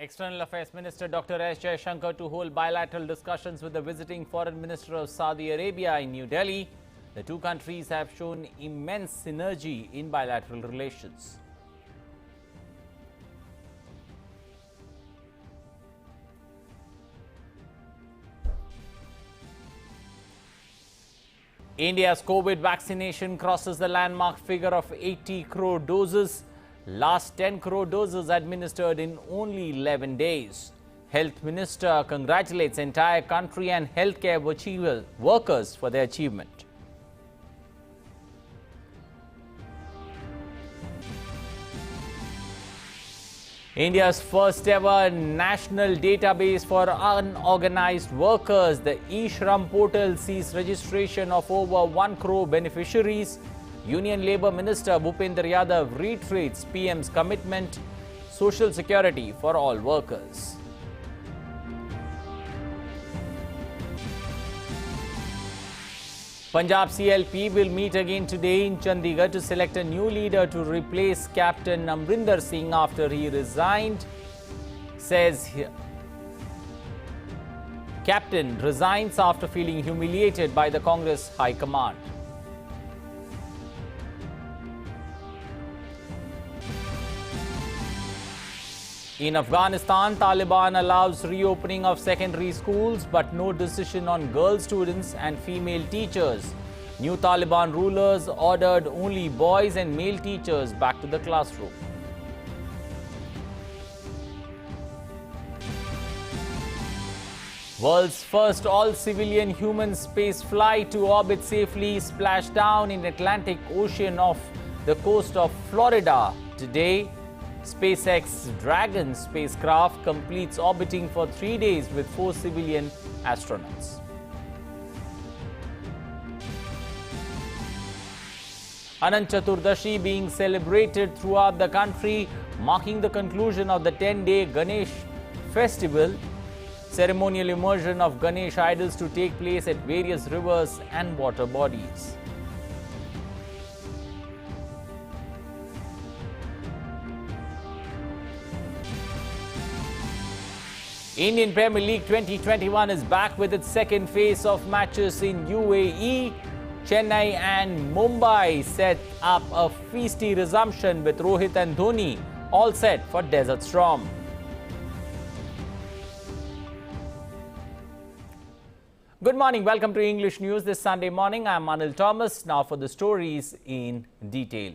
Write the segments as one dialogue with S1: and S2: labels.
S1: External Affairs Minister Dr. S. Shankar to hold bilateral discussions with the visiting Foreign Minister of Saudi Arabia in New Delhi. The two countries have shown immense synergy in bilateral relations. India's COVID vaccination crosses the landmark figure of 80 crore doses. Last 10 crore doses administered in only 11 days. Health Minister congratulates entire country and healthcare workers for their achievement. India's first ever national database for unorganized workers, the eShram portal, sees registration of over 1 crore beneficiaries. Union Labour Minister Bhupendra Yadav reiterates PM's commitment, social security for all workers. Punjab CLP will meet again today in Chandigarh to select a new leader to replace Captain Narendra Singh after he resigned. Captain resigns after feeling humiliated by the Congress High Command. In Afghanistan, Taliban allows reopening of secondary schools but no decision on girl students and female teachers. New Taliban rulers ordered only boys and male teachers back to the classroom. World's first all-civilian human space flight to orbit safely splashed down in Atlantic Ocean off the coast of Florida today. SpaceX Dragon spacecraft completes orbiting for 3 days with 4 civilian astronauts. Anant Chaturdashi being celebrated throughout the country, marking the conclusion of the 10-day Ganesh festival. Ceremonial immersion of Ganesh idols to take place at various rivers and water bodies. Indian Premier League 2021 is back with its second phase of matches in UAE. Chennai and Mumbai set up a feisty resumption with Rohit and Dhoni all set for Desert Storm. Good morning. Welcome to English News this Sunday morning. I am Anil Thomas. Now for the stories in detail.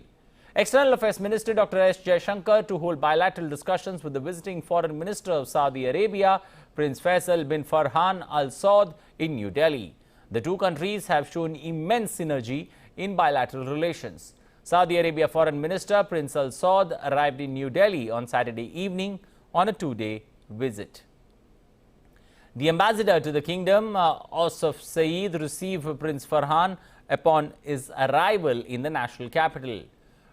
S1: External Affairs Minister Dr. S. Shankar to hold bilateral discussions with the visiting Foreign Minister of Saudi Arabia, Prince Faisal bin Farhan Al Saud, in New Delhi. The two countries have shown immense synergy in bilateral relations. Saudi Arabia Foreign Minister Prince Al Saud arrived in New Delhi on Saturday evening on a 2-day visit. The ambassador to the kingdom, Asif Saeed, received Prince Farhan upon his arrival in the national capital.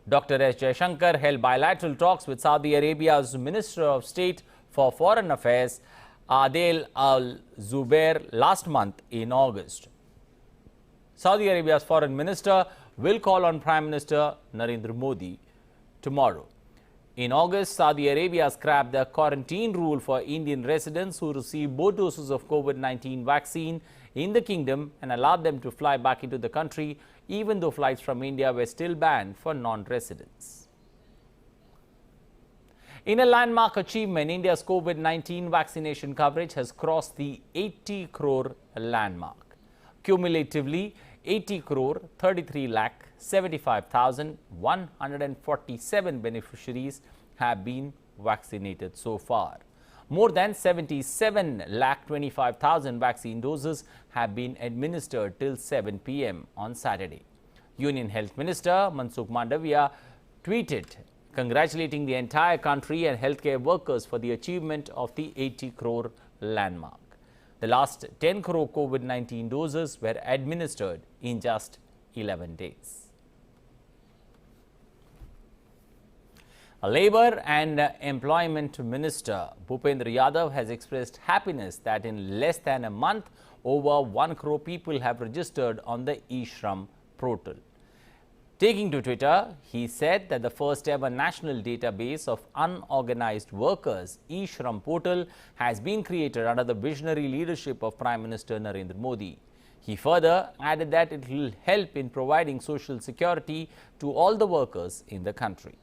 S1: Dr. S. Shankar held bilateral talks with Saudi Arabia's Minister of State for Foreign Affairs, Adel Al-Zubair, last month in August. Saudi Arabia's Foreign Minister will call on Prime Minister Narendra Modi tomorrow. In August, Saudi Arabia scrapped the quarantine rule for Indian residents who received both doses of COVID-19 vaccine in the kingdom and allowed them to fly back into the country, even though flights from India were still banned for non-residents. In a landmark achievement, India's COVID-19 vaccination coverage has crossed the 80 crore landmark. Cumulatively, 80 crore 33 lakh 75,147 beneficiaries have been vaccinated so far. More than 77 lakh 25,000 vaccine doses have been administered till 7 p.m. on Saturday. Union Health Minister Mansukh Mandavia tweeted congratulating the entire country and healthcare workers for the achievement of the 80 crore landmark. The last 10 crore COVID-19 doses were administered in just 11 days. Labour and Employment Minister Bhupendra Yadav has expressed happiness that in less than a month, over 1 crore people have registered on the eShram portal. Taking to Twitter, he said that the first ever national database of unorganized workers, e-Shram portal, has been created under the visionary leadership of Prime Minister Narendra Modi. He further added that it will help in providing social security to all the workers in the country.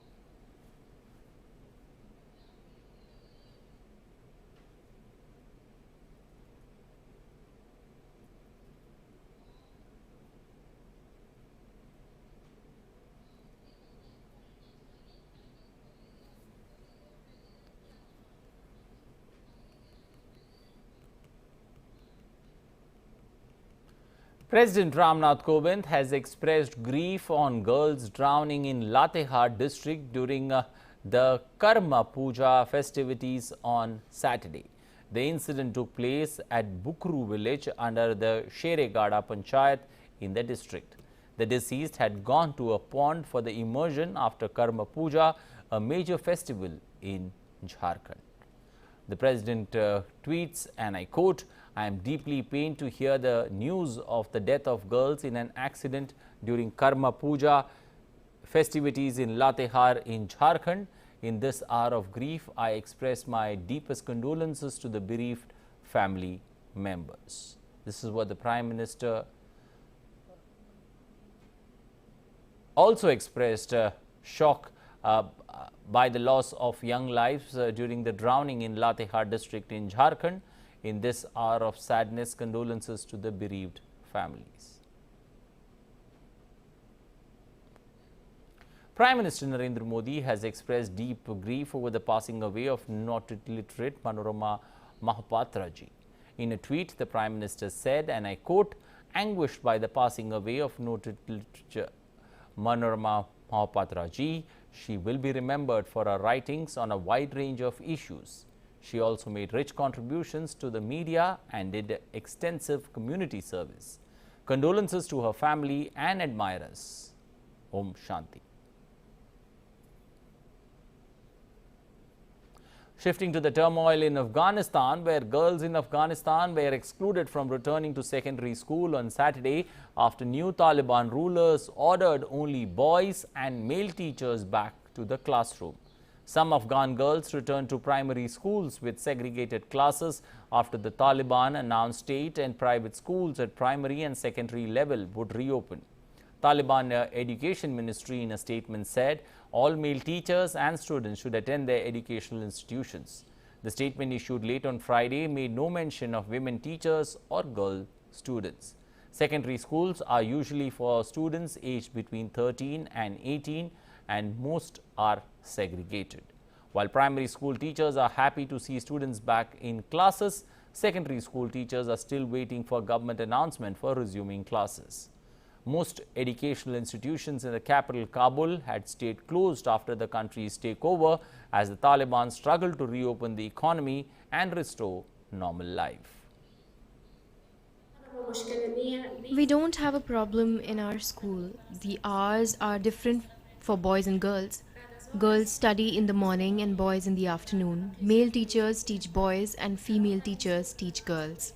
S1: President Nath Kovind has expressed grief on girls drowning in Latehar district during the Karma Puja festivities on Saturday. The incident took place at Bukru village under the Sheregada Panchayat in the district. The deceased had gone to a pond for the immersion after Karma Puja, a major festival in Jharkhand. The president tweets, and I quote, "I am deeply pained to hear the news of the death of girls in an accident during Karma Puja festivities in Latehar in Jharkhand. In this hour of grief, I express my deepest condolences to the bereaved family members." This is what the Prime Minister also expressed shock by the loss of young lives during the drowning in Latehar district in Jharkhand. In this hour of sadness, condolences to the bereaved families. Prime Minister Narendra Modi has expressed deep grief over the passing away of noted literate Manorama Mahapatra ji. In a tweet, the Prime Minister said, and I quote, "Anguished by the passing away of noted literature Manorama Mahapatra ji, she will be remembered for her writings on a wide range of issues. She also made rich contributions to the media and did extensive community service. Condolences to her family and admirers. Om Shanti." Shifting to the turmoil in Afghanistan, where girls in Afghanistan were excluded from returning to secondary school on Saturday after new Taliban rulers ordered only boys and male teachers back to the classroom. Some Afghan girls returned to primary schools with segregated classes after the Taliban announced state and private schools at primary and secondary level would reopen. Taliban Education Ministry in a statement said all male teachers and students should attend their educational institutions. The statement issued late on Friday made no mention of women teachers or girl students. Secondary schools are usually for students aged between 13 and 18 and most are segregated. While primary school teachers are happy to see students back in classes, secondary school teachers are still waiting for government announcement for resuming classes. Most educational institutions in the capital Kabul had stayed closed after the country's takeover as the Taliban struggled to reopen the economy and restore normal life.
S2: We don't have a problem in our school. The hours are different for boys and girls. Girls study in the morning and boys in the afternoon. Male teachers teach boys and female teachers teach girls.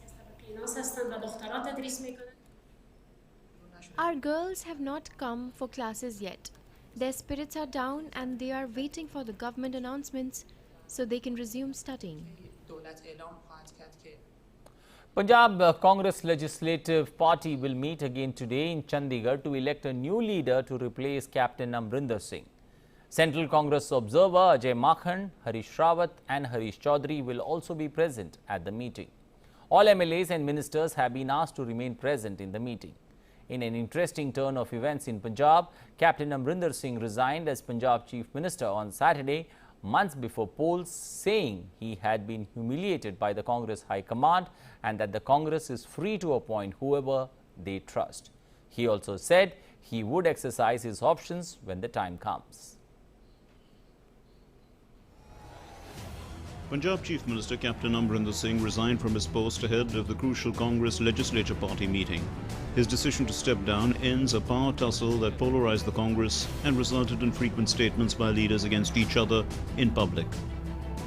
S2: Our girls have not come for classes yet. Their spirits are down and they are waiting for the government announcements so they can resume studying.
S1: Punjab Congress Legislative Party will meet again today in Chandigarh to elect a new leader to replace Captain Amrinder Singh. Central Congress observer Ajay Makhan, Harish Rawat and Harish Chaudhary will also be present at the meeting. All MLAs and ministers have been asked to remain present in the meeting. In an interesting turn of events in Punjab, Captain Amrinder Singh resigned as Punjab Chief Minister on Saturday, months before polls, saying he had been humiliated by the Congress High Command and that the Congress is free to appoint whoever they trust. He also said he would exercise his options when the time comes.
S3: Punjab Chief Minister Captain Amrinder Singh resigned from his post ahead of the crucial Congress Legislature Party meeting. His decision to step down ends a power tussle that polarized the Congress and resulted in frequent statements by leaders against each other in public.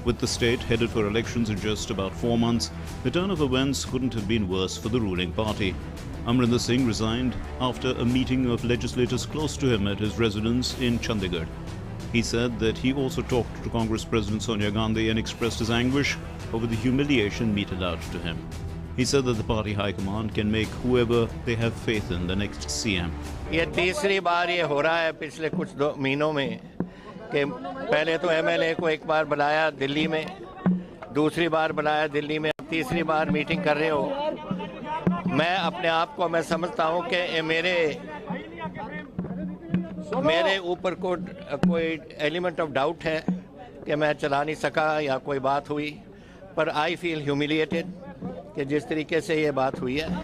S3: With the state headed for elections in just about 4 months, the turn of events couldn't have been worse for the ruling party. Narendra Singh resigned after a meeting of legislators close to him at his residence in Chandigarh. He said that he also talked to Congress President Sonia Gandhi and expressed his anguish over the humiliation meted out to him. He said that the party high command can make whoever they have faith in the next CM.
S4: ये तीसरी बार ये हो रहा है पिछले कुछ 2 महीनों में कि पहले तो एमएलए को एक बार बुलाया दिल्ली में, दूसरी बार बुलाया दिल्ली में, तीसरी बार मीटिंग कर रहे हो। मैं अपने आप को मैं समझता हूं कि मेरे ऊपर कोई एलिमेंट ऑफ डाउट है कि मैं चला नहीं सका या कोई बात हुई, पर आई फील ह्यूमिलिएटेड कि जिस तरीके से ये बात हुई है।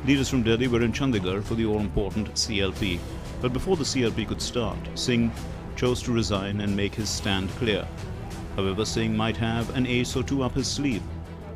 S3: Leaders from Delhi were in Chandigarh for the all-important CLP. But before the CLP could start, Singh chose to resign and make his stand clear. However, Singh might have an ace or two up his sleeve.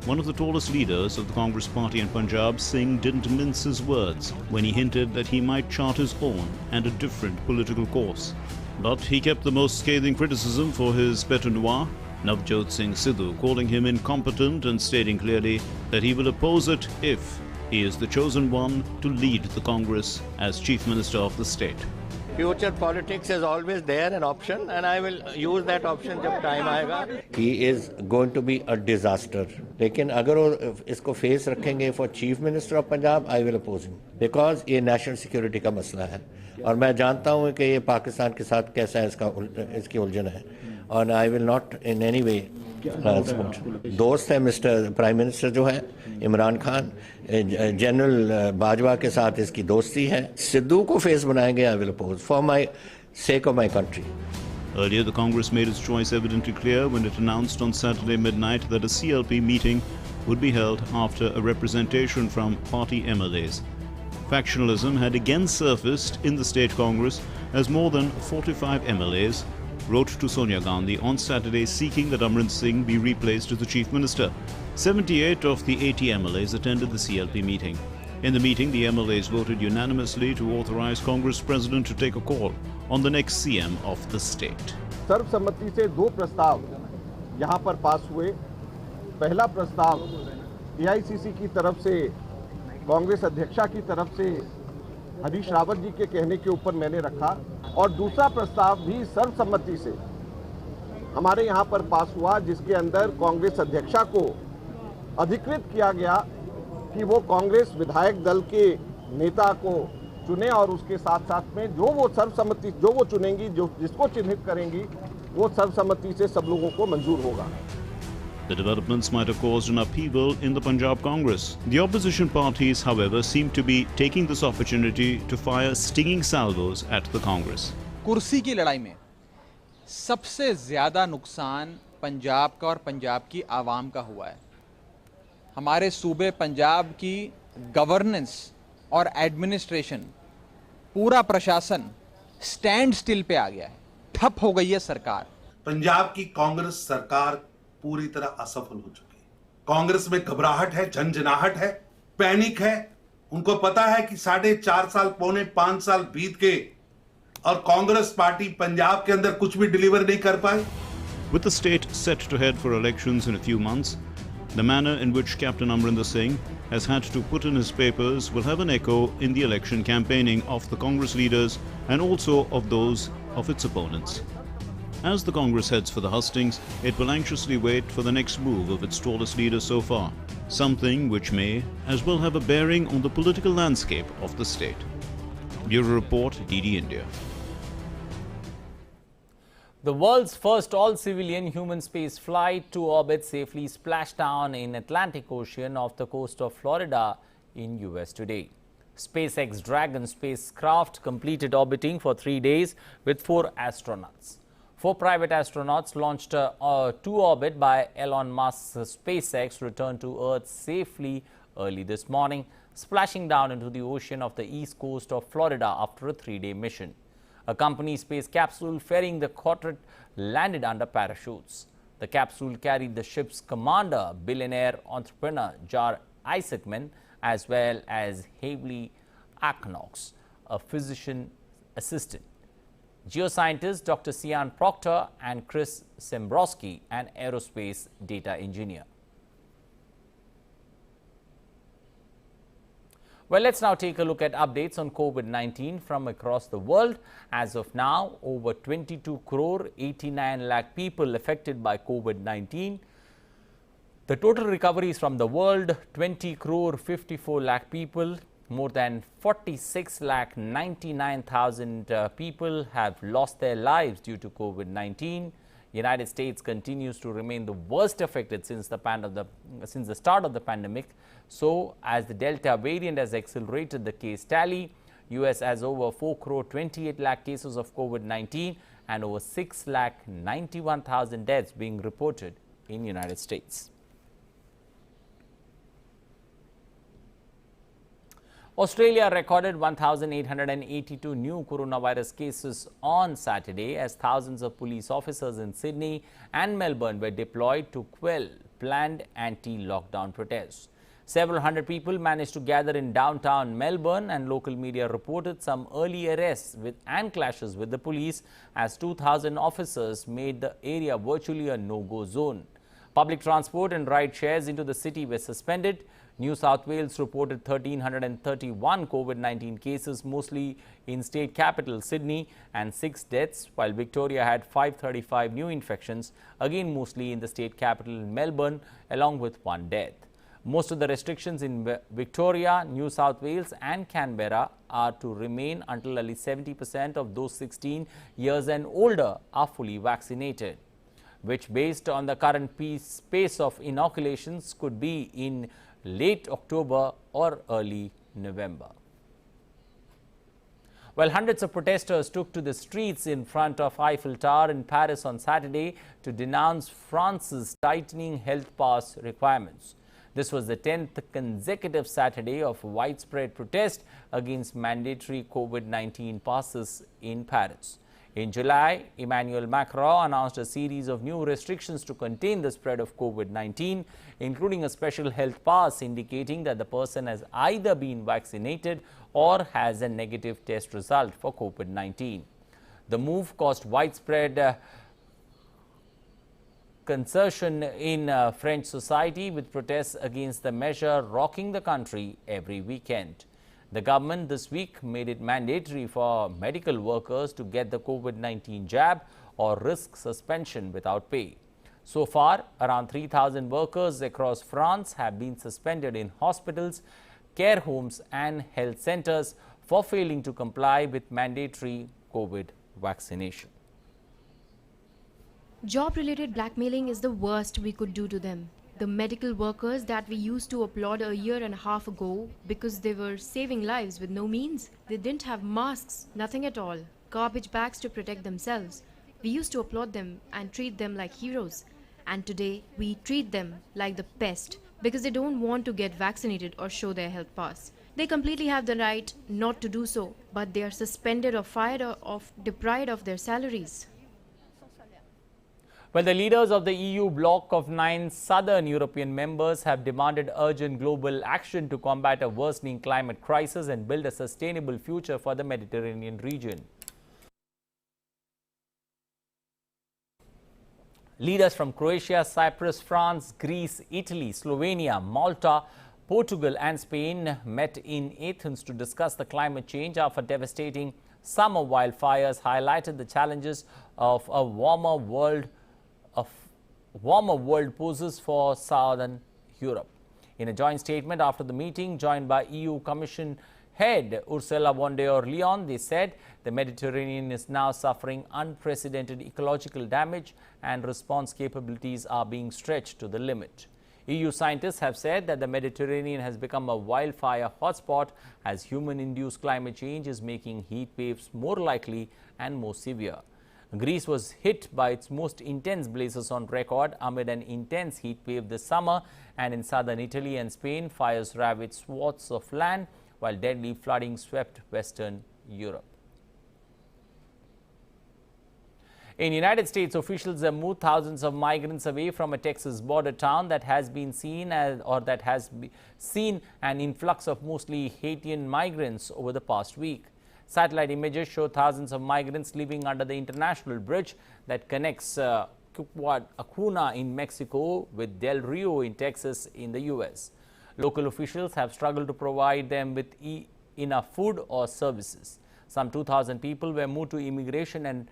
S3: One of the tallest leaders of the Congress party in Punjab, Singh didn't mince his words when he hinted that he might chart his own and a different political course. But he kept the most scathing criticism for his bête noire, Navjot Singh Sidhu, calling him incompetent and stating clearly that he will oppose it if he is the chosen one to lead the Congress as Chief Minister of the state.
S4: Future politics is always there an option, and I will use that option जब time आएगा. He is going to be a disaster. लेकिन अगर वो इसको face रखेंगे for Chief Minister of Punjab, I will oppose him because ये national security का मसला है और मैं जानता हूँ कि ये पाकिस्तान के साथ कैसा है इसकी उलझन है और I will not in any way support. दोस्त है मिस्टर प्राइम मिनिस्टर जो है इमरान खान, जनरल बाजवा के साथ इसकी दोस्ती है. सिद्धू को फेस बनाएंगे, I will oppose for my sake of my country.
S3: Earlier, the Congress made its choice evidently clear when it announced on Saturday midnight that a CLP meeting would be held after a representation from party MLAs. Factionalism had again surfaced in the state Congress as more than 45 MLAs wrote to Sonia Gandhi on Saturday seeking that Narendra Singh be replaced as the Chief Minister. 78 of the 80 MLAs attended the CLP meeting. In the meeting, the MLAs voted unanimously to authorize Congress President to take a call on the next CM of the state.
S5: सर्वसम्मति से 2 प्रस्ताव यहाँ पर पास हुए. पहला प्रस्ताव AICC की तरफ से कांग्रेस अध्यक्षा की तरफ से हरीश रावत जी के कहने के ऊपर मैंने रखा और दूसरा प्रस्ताव भी सर्वसम्मति से हमारे यहाँ पर पास हुआ जिसके अंदर कांग्रेस अध्यक्षा को अधिकृत किया गया कि वो कांग्रेस विधायक दल के नेता को चुने और उसके साथ साथ में जो वो चुनेंगी, जो जिसको चिन्हित करेंगी, वो सर्वसम्मति से सब लोगों को मंजूर होगा.
S3: The developments might have caused an upheaval in the Punjab Congress. The opposition parties, however, seem to be taking this opportunity to fire stinging salvos at the Congress.
S6: कुर्सी की लड़ाई में सबसे ज्यादा नुकसान पंजाब का और पंजाब की आवाम का हुआ है. हमारे सूबे पंजाब की गवर्नेंस और एडमिनिस्ट्रेशन, पूरा प्रशासन स्टैंड स्टिल पे आ गया है. ठप हो गई है सरकार.
S7: पंजाब की कांग्रेस सरकार पूरी तरह असफल हो चुकी है. कांग्रेस में घबराहट है, झंझनाहट है, पैनिक है. उनको पता है कि 4.5 साल, पौने 5 साल बीत गए और कांग्रेस पार्टी पंजाब के अंदर कुछ भी डिलीवर नहीं कर पाई.
S3: With the state set to head for elections in a few months, the manner in which Captain Narendra Singh has had to put in his papers will have an echo in the election campaigning of the Congress leaders and also of those of its opponents. As the Congress heads for the hustings, it will anxiously wait for the next move of its tallest leader so far, something which may as well have a bearing on the political landscape of the state. Bureau Report, DD India.
S1: The world's first all-civilian human space flight to orbit safely splashed down in Atlantic Ocean off the coast of Florida in US today. SpaceX Dragon spacecraft completed orbiting for 3 days with 4 astronauts. 4 private astronauts launched to orbit by Elon Musk's SpaceX returned to Earth safely early this morning, splashing down into the ocean off the east coast of Florida after a 3-day mission. A company space capsule ferrying the quartet landed under parachutes. The capsule carried the ship's commander, billionaire entrepreneur Jar Isaacman, as well as Haley Knox, a physician assistant. geoscientist Dr. Sian Proctor and Chris Sembrowski, an aerospace data engineer. Well, let's now take a look at updates on COVID-19 from across the world. As of now, over 22 crore 89 lakh people affected by COVID-19. The total recoveries from the world, 20 crore 54 lakh people. More than 46 lakh 99,000 people have lost their lives due to COVID-19. United States continues to remain the worst affected since the start of the pandemic. So, as the Delta variant has accelerated the case tally, US has over 4 crore 28 lakh cases of COVID-19 and over 6 lakh 91,000 deaths being reported in United States. Australia recorded 1,882 new coronavirus cases on Saturday as thousands of police officers in Sydney and Melbourne were deployed to quell planned anti-lockdown protests. Several hundred people managed to gather in downtown Melbourne, and local media reported some early arrests and clashes with the police as 2,000 officers made the area virtually a no-go zone. Public transport and ride shares into the city were suspended. New South Wales reported 1,331 COVID-19 cases, mostly in state capital Sydney, and 6 deaths, while Victoria had 535 new infections, again mostly in the state capital Melbourne, along with 1 death. Most of the restrictions in Victoria, New South Wales and Canberra are to remain until at least 70% of those 16 years and older are fully vaccinated, which based on the current pace of inoculations could be in late October or early November. Well, hundreds of protesters took to the streets in front of Eiffel Tower in Paris on Saturday to denounce France's tightening health pass requirements. This was the 10th consecutive Saturday of widespread protest against mandatory COVID-19 passes in Paris. In July, Emmanuel Macron announced a series of new restrictions to contain the spread of COVID-19, including a special health pass indicating that the person has either been vaccinated or has a negative test result for COVID-19. The move caused widespread concern in French society, with protests against the measure rocking the country every weekend. The government this week made it mandatory for medical workers to get the COVID-19 jab or risk suspension without pay. So far, around 3,000 workers across France have been suspended in hospitals, care homes and health centers for failing to comply with mandatory COVID vaccination.
S2: Job-related blackmailing is the worst we could do to them. The medical workers that we used to applaud a year and a half ago because they were saving lives with no means. They didn't have masks, nothing at all, garbage bags to protect themselves. We used to applaud them and treat them like heroes. And today, we treat them like the pest because they don't want to get vaccinated or show their health pass. They completely have the right not to do so, but they are suspended or fired or deprived of their salaries.
S1: Well, the leaders of the EU bloc of 9 southern European members have demanded urgent global action to combat a worsening climate crisis and build a sustainable future for the Mediterranean region. Leaders from Croatia, Cyprus, France, Greece, Italy, Slovenia, Malta, Portugal and Spain met in Athens to discuss the climate change after devastating summer wildfires highlighted the challenges of a warmer world poses for southern Europe. In a joint statement after the meeting, joined by EU Commission head Ursula von der Leyen, they said the Mediterranean is now suffering unprecedented ecological damage and response capabilities are being stretched to the limit. EU scientists have said that the Mediterranean has become a wildfire hotspot as human-induced climate change is making heat waves more likely and more severe. Greece was hit by its most intense blazes on record amid an intense heat wave this summer, and in southern Italy and Spain, fires ravaged swaths of land while deadly flooding swept western Europe. In United States, officials have moved thousands of migrants away from a Texas border town that has seen an influx of mostly Haitian migrants over the past week. Satellite images show thousands of migrants living under the international bridge that connects Acuna in Mexico with Del Rio in Texas in the U.S. Local officials have struggled to provide them with enough food or services. Some 2,000 people were moved to immigration and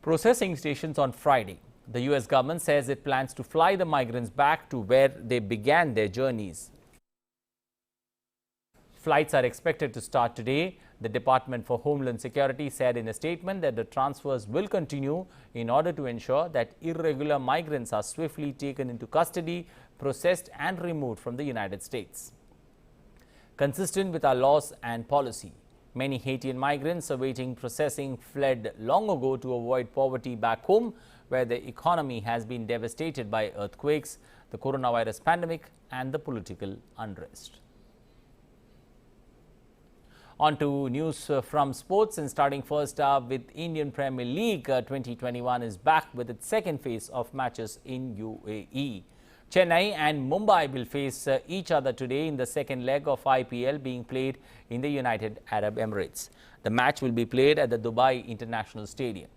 S1: processing stations on Friday. The U.S. government says it plans to fly the migrants back to where they began their journeys. Flights are expected to start today. The Department for Homeland Security said in a statement that the transfers will continue in order to ensure that irregular migrants are swiftly taken into custody, processed and removed from the United States. Consistent with our laws and policy, many Haitian migrants awaiting processing fled long ago to avoid poverty back home, where the economy has been devastated by earthquakes, the coronavirus pandemic and the political unrest. On to news from sports, and starting first up with Indian Premier League 2021 is back with its second phase of matches in UAE. Chennai and Mumbai will face each other today in the second leg of IPL being played in the United Arab Emirates. The match will be played at the Dubai International Stadium.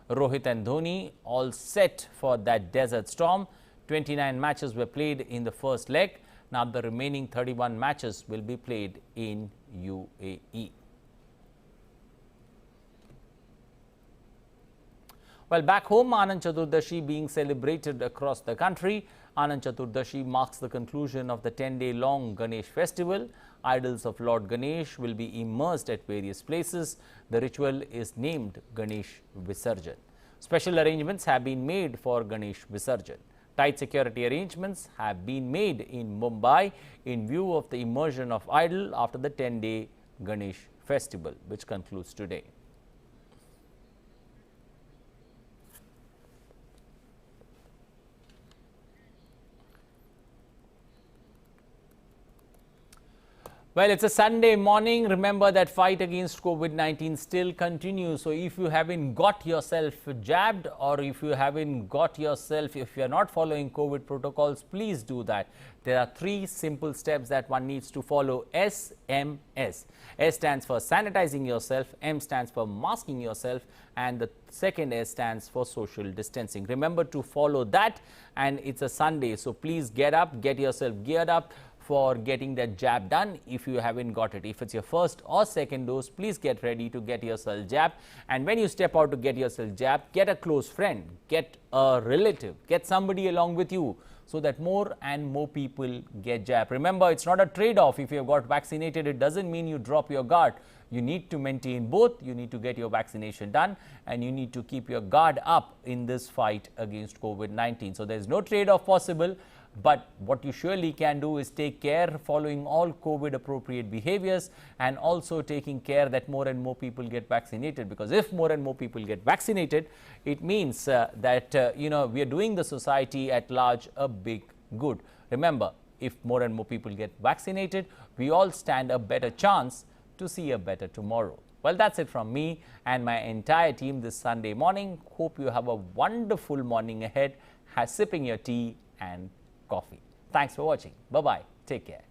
S1: Rohit and Dhoni all set for that desert storm. 29 matches were played in the first leg. Now the remaining 31 matches will be played in UAE. Well, back home, Anand Chaturdashi being celebrated across the country. Anand Chaturdashi marks the conclusion of the 10-day-long Ganesh festival. Idols of Lord Ganesh will be immersed at various places. The ritual is named Ganesh Visarjan. Special arrangements have been made for Ganesh Visarjan. Tight security arrangements have been made in Mumbai in view of the immersion of idol after the 10-day Ganesh festival, which concludes today. Well, it's a Sunday morning. Remember that fight against COVID-19 still continues. So if you haven't got yourself jabbed, or if you haven't got yourself, if you're not following COVID protocols, please do that. There are 3 simple steps that one needs to follow. SMS. S stands for sanitizing yourself, M stands for masking yourself, and the second S stands for social distancing. Remember to follow that, and it's a Sunday. So please get up, get yourself geared up for getting that jab done if you haven't got it. If it's your first or second dose, please get ready to get yourself jabbed. And when you step out to get yourself jabbed, get a close friend, get a relative, get somebody along with you so that more and more people get jabbed. Remember, it's not a trade-off. If you have got vaccinated, it doesn't mean you drop your guard. You need to maintain both. You need to get your vaccination done, and you need to keep your guard up in this fight against COVID-19. So there's no trade-off possible. But what you surely can do is take care, following all COVID appropriate behaviors, and also taking care that more and more people get vaccinated. Because if more and more people get vaccinated, it means that we are doing the society at large a big good. Remember, if more and more people get vaccinated, we all stand a better chance to see a better tomorrow. Well, that's it from me and my entire team this Sunday morning. Hope you have a wonderful morning ahead, sipping your tea and coffee. Thanks for watching. Bye-bye. Take care.